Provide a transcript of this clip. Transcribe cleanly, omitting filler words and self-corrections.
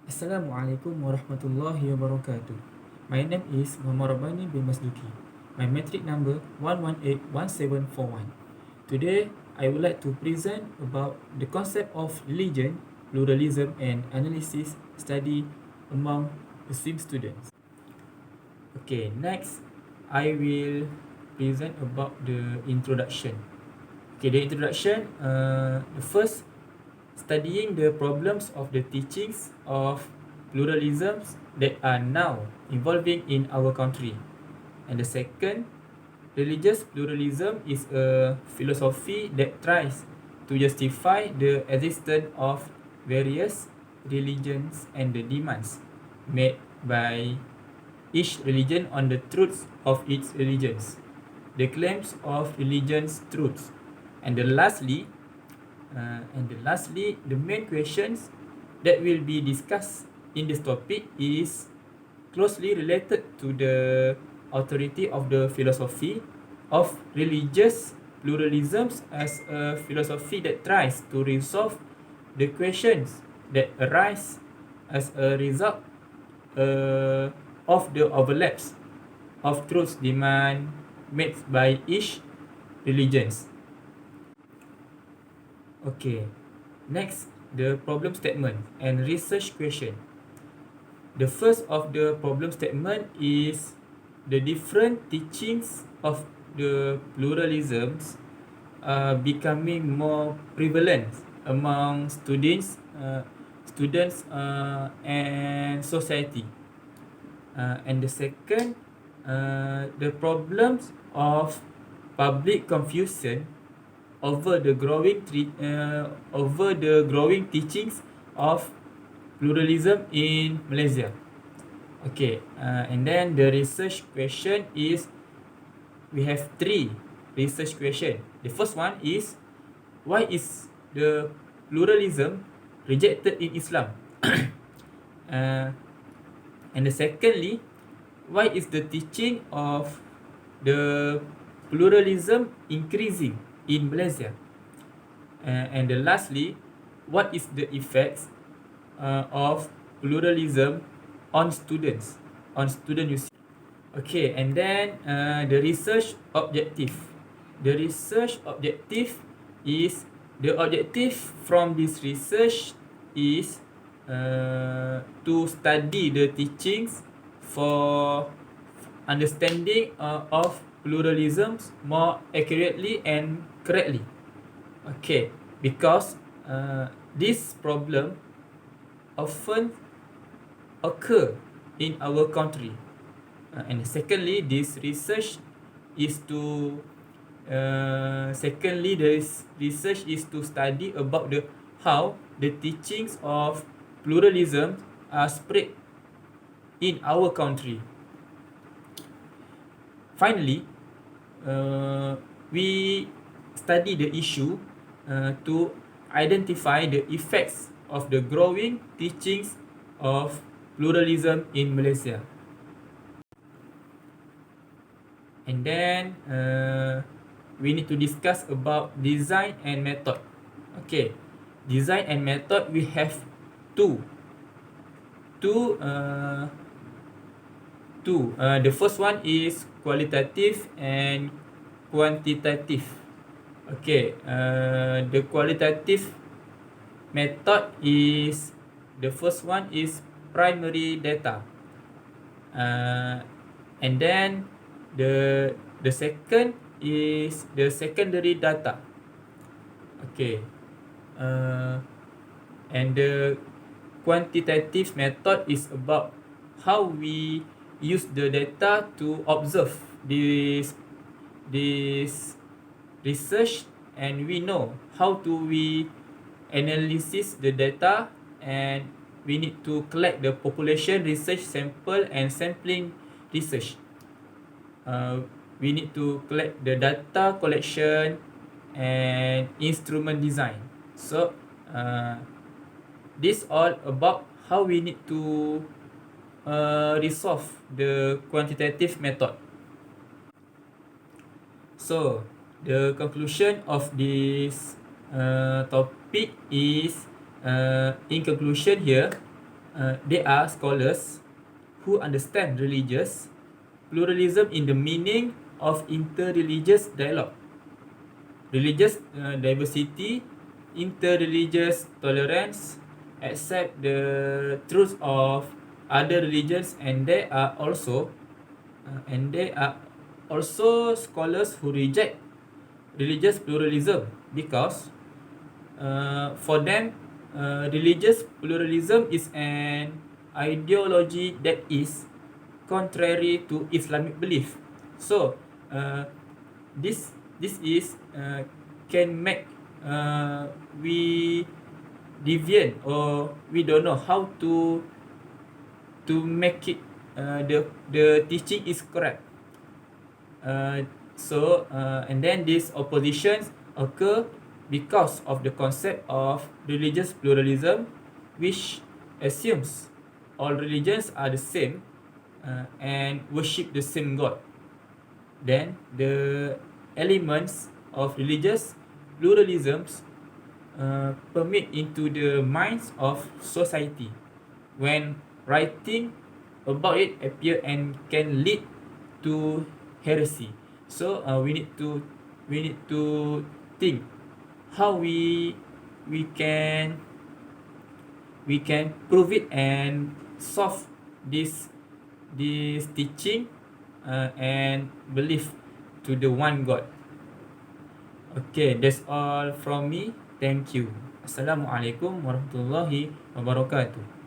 Assalamualaikum warahmatullahi wabarakatuh. My name is Muhammad Rabbani bin Masduki. My metric number 1181741. Today, I would like to present about the concept of religion, pluralism and analysis study among Muslim students. Okay, next I will present about the introduction. Okay, the introduction, the first, studying the problems of the teachings of pluralisms that are now evolving in our country. And the second, religious pluralism is a philosophy that tries to justify the existence of various religions and the demands made by each religion on the truths of its religions, the claims of religion's truths. And lastly, the main questions that will be discussed in this topic is closely related to the authority of the philosophy of religious pluralisms as a philosophy that tries to resolve the questions that arise as a result of the overlaps of truths demand made by each religions. Okay, next, the problem statement and research question. The first of the problem statement is the different teachings of the pluralisms are becoming more prevalent among students and society. And the second, the problems of public confusion over the growing teachings of pluralism in Malaysia. Okay, and then the research question is, we have 3 research question. The first one is, why is the pluralism rejected in Islam? And the secondly, why is the teaching of the pluralism increasing in Malaysia? And lastly, what is the effects of pluralism on student use? Okay, and then the research objective. The research objective is, the objective from this research is to study the teachings for understanding of pluralisms more accurately and correctly. Okay, because this problem often occur in our country. And secondly, this research is to study about how the teachings of pluralism are spread in our country. Finally, we study the issue to identify the effects of the growing teachings of pluralism in Malaysia. And then we need to discuss about design and method. Okay, design and method, we have two. The first one is qualitative and quantitative. Okay, the qualitative method is, the first one is primary data, and then the second is the secondary data. Okay, and the quantitative method is about how we use the data to observe this research, and we know how to we analysis the data, and we need to collect the population research sample and sampling research. We need to collect the data collection and instrument design. So this all about how we need to resolve the quantitative method. So the conclusion of this topic is, in conclusion here, they are scholars who understand religious pluralism in the meaning of interreligious dialogue, religious diversity, interreligious tolerance, accept the truth of other religions, and there are also scholars who reject religious pluralism because for them religious pluralism is an ideology that is contrary to Islamic belief. So this is can make we deviant, or we don't know how to make it the teaching is correct. And then these oppositions occur because of the concept of religious pluralism, which assumes all religions are the same and worship the same God. Then the elements of religious pluralisms permeate into the minds of society when writing about it appear and can lead to heresy. So we need to think how we can prove it and solve this teaching and belief to the one God. Okay, that's all from me. Thank you. Assalamualaikum warahmatullahi wabarakatuh.